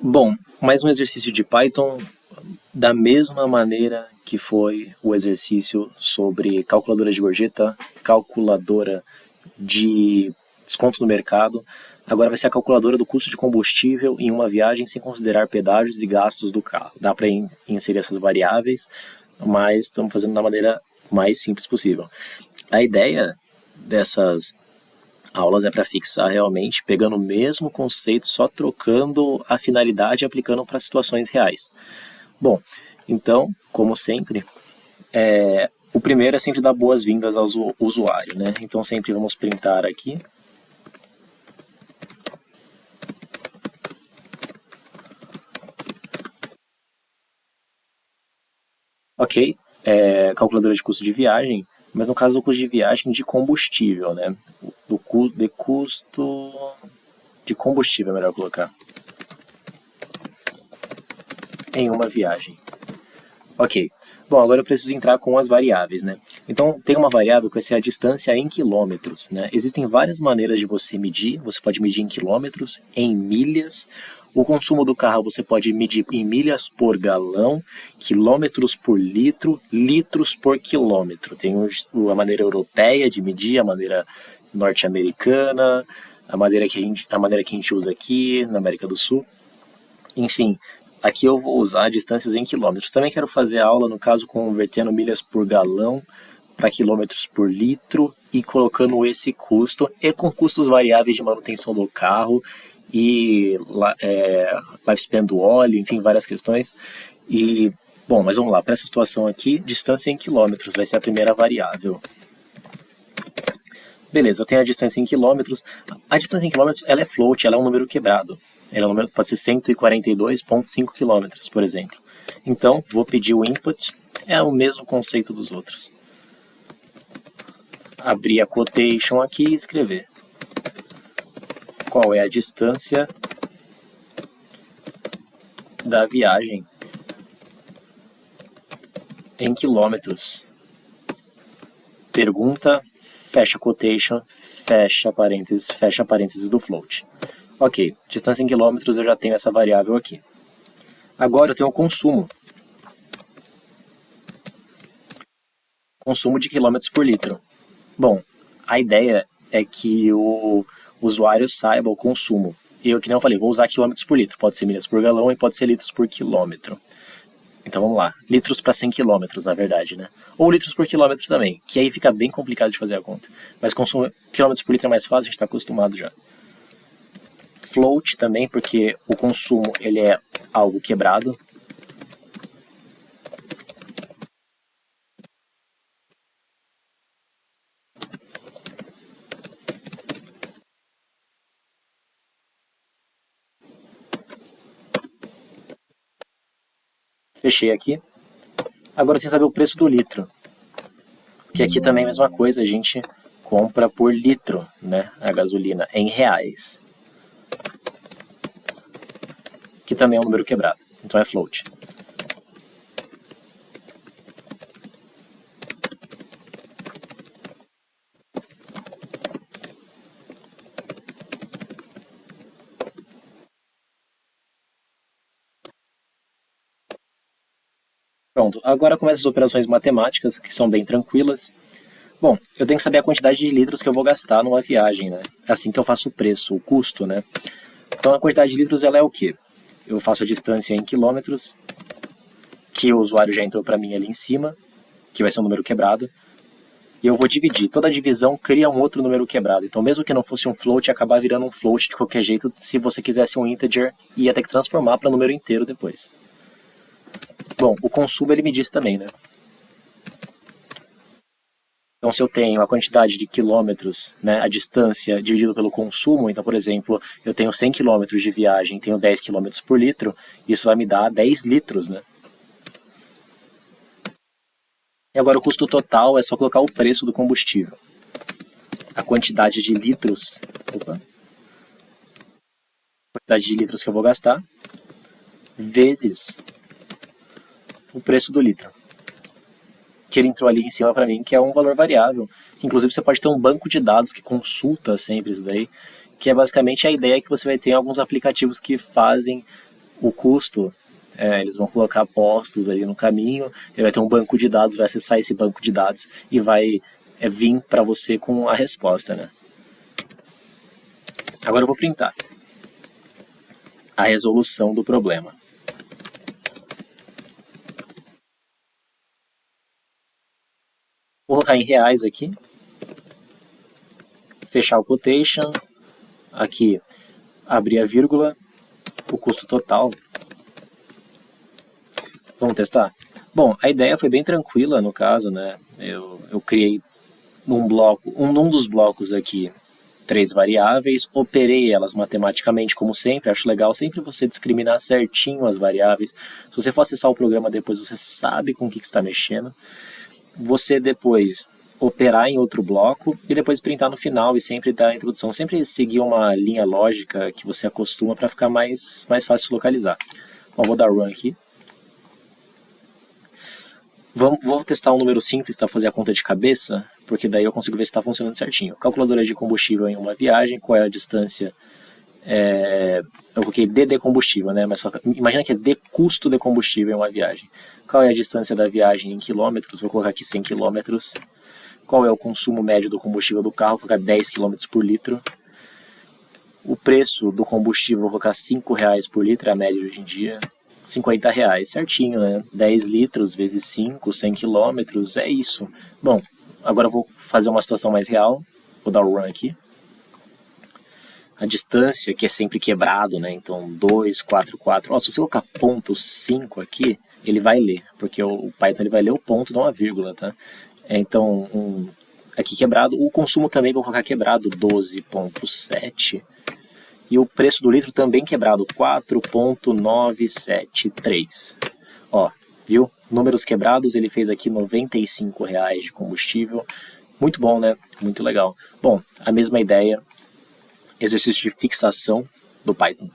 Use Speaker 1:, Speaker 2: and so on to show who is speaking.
Speaker 1: Bom, mais um exercício de Python da mesma maneira que foi o exercício sobre calculadora de gorjeta, calculadora de desconto no mercado. Agora vai ser a calculadora do custo de combustível em uma viagem sem considerar pedágios e gastos do carro. Dá para inserir essas variáveis, mas estamos fazendo da maneira mais simples possível. A ideia dessas aulas é para fixar realmente, pegando o mesmo conceito, só trocando a finalidade e aplicando para situações reais. Bom, então, como sempre, o primeiro é sempre dar boas-vindas ao usuário, né? Então sempre vamos printar aqui. Ok, calculadora de custo de viagem, mas no caso do custo de viagem de combustível, né? De custo de combustível é melhor colocar. Em uma viagem. Ok. Bom, agora eu preciso entrar com as variáveis, né? Então, tem uma variável que vai ser a distância em quilômetros, né? Existem várias maneiras de você medir. Você pode medir em quilômetros, em milhas. O consumo do carro você pode medir em milhas por galão, quilômetros por litro, litros por quilômetro. Tem a maneira europeia de medir, a maneira norte-americana, a maneira que a gente usa aqui na América do Sul. Enfim, aqui eu vou usar distâncias em quilômetros. Também quero fazer a aula, no caso, convertendo milhas por galão para quilômetros por litro e colocando esse custo e com custos variáveis de manutenção do carro e lifespan do óleo, enfim, várias questões. E, bom, mas vamos lá, para essa situação aqui, distância em quilômetros vai ser a primeira variável. Beleza, eu tenho a distância em quilômetros. A distância em quilômetros ela é float, ela é um número quebrado. Ela é um número, pode ser 142,5 quilômetros, por exemplo. Então, vou pedir o input, é o mesmo conceito dos outros. Abrir a quotation aqui e escrever. Qual é a distância da viagem em quilômetros? Pergunta, fecha quotation, fecha parênteses do float. Ok, distância em quilômetros eu já tenho essa variável aqui. Agora eu tenho o consumo. Consumo de quilômetros por litro. Bom, a ideia é que o usuário saiba o consumo. Eu, que nem eu falei, vou usar quilômetros por litro. Pode ser milhas por galão e pode ser litros por quilômetro. Então vamos lá, litros para 100 quilômetros, na verdade, né? Ou litros por quilômetro também, que aí fica bem complicado de fazer a conta. Mas consumo quilômetros por litro é mais fácil, a gente está acostumado já. Float também, porque o consumo ele é algo quebrado. Fechei aqui. Agora sem saber o preço do litro. Que aqui também é a mesma coisa, a gente compra por litro, né, a gasolina, em reais. Que também é um número quebrado, então é float. Pronto, agora começam as operações matemáticas, que são bem tranquilas. Bom, eu tenho que saber a quantidade de litros que eu vou gastar numa viagem, né? É assim que eu faço o preço, o custo, né? Então a quantidade de litros ela é o quê? Eu faço a distância em quilômetros, que o usuário já entrou para mim ali em cima, que vai ser um número quebrado, e eu vou dividir. Toda divisão cria um outro número quebrado. Então mesmo que não fosse um float, acabar virando um float de qualquer jeito, se você quisesse um integer, ia ter que transformar para número inteiro depois. Bom, o consumo ele me disse também, né? Então, se eu tenho a quantidade de quilômetros, né, a distância dividido pelo consumo, então, por exemplo, eu tenho 100 quilômetros de viagem, tenho 10 quilômetros por litro, isso vai me dar 10 litros, né? E agora o custo total é só colocar o preço do combustível. A quantidade de litros, a quantidade de litros que eu vou gastar, vezes o preço do litro. Que ele entrou ali em cima para mim, que é um valor variável. Inclusive você pode ter um banco de dados que consulta sempre isso daí, que é basicamente a ideia que você vai ter em alguns aplicativos que fazem o custo, eles vão colocar postos ali no caminho, ele vai ter um banco de dados, vai acessar esse banco de dados e vai vir para você com a resposta, né? Agora eu vou printar a resolução do problema. Vou colocar em reais aqui, fechar o quotation, aqui abrir a vírgula, o custo total. Vamos testar? Bom, a ideia foi bem tranquila no caso, né? Eu criei num dos blocos aqui 3 variáveis, operei elas matematicamente como sempre, acho legal sempre você discriminar certinho as variáveis. Se você for acessar o programa depois, você sabe com o que está mexendo. Você depois operar em outro bloco e depois printar no final e sempre dar a introdução. Sempre seguir uma linha lógica que você acostuma para ficar mais fácil de localizar. Bom, vou dar run aqui. Vou testar um número simples para fazer a conta de cabeça, porque daí eu consigo ver se está funcionando certinho. Calculadora de combustível em uma viagem, qual é a distância? Eu coloquei D de combustível, né? Mas imagina que é D custo de combustível em uma viagem. Qual é a distância da viagem em quilômetros? Vou colocar aqui 100 quilômetros. Qual é o consumo médio do combustível do carro? Vou colocar 10 km por litro. O preço do combustível, vou colocar R$5 por litro, é a média de hoje em dia. R$50, certinho, né? 10 litros vezes 5, 100 quilômetros, é isso. Bom, agora eu vou fazer uma situação mais real. Vou dar o run aqui. A distância, que é sempre quebrado, né? Então, 2, 4, 4. Ó, se você colocar ponto 5 aqui, ele vai ler, porque o Python ele vai ler o ponto, não a vírgula, tá? Então, aqui quebrado. O consumo também vou colocar quebrado, 12,7. E o preço do litro também quebrado, 4,973. Ó, viu? Números quebrados, ele fez aqui R$95 de combustível. Muito bom, né? Muito legal. Bom, a mesma ideia, exercício de fixação do Python.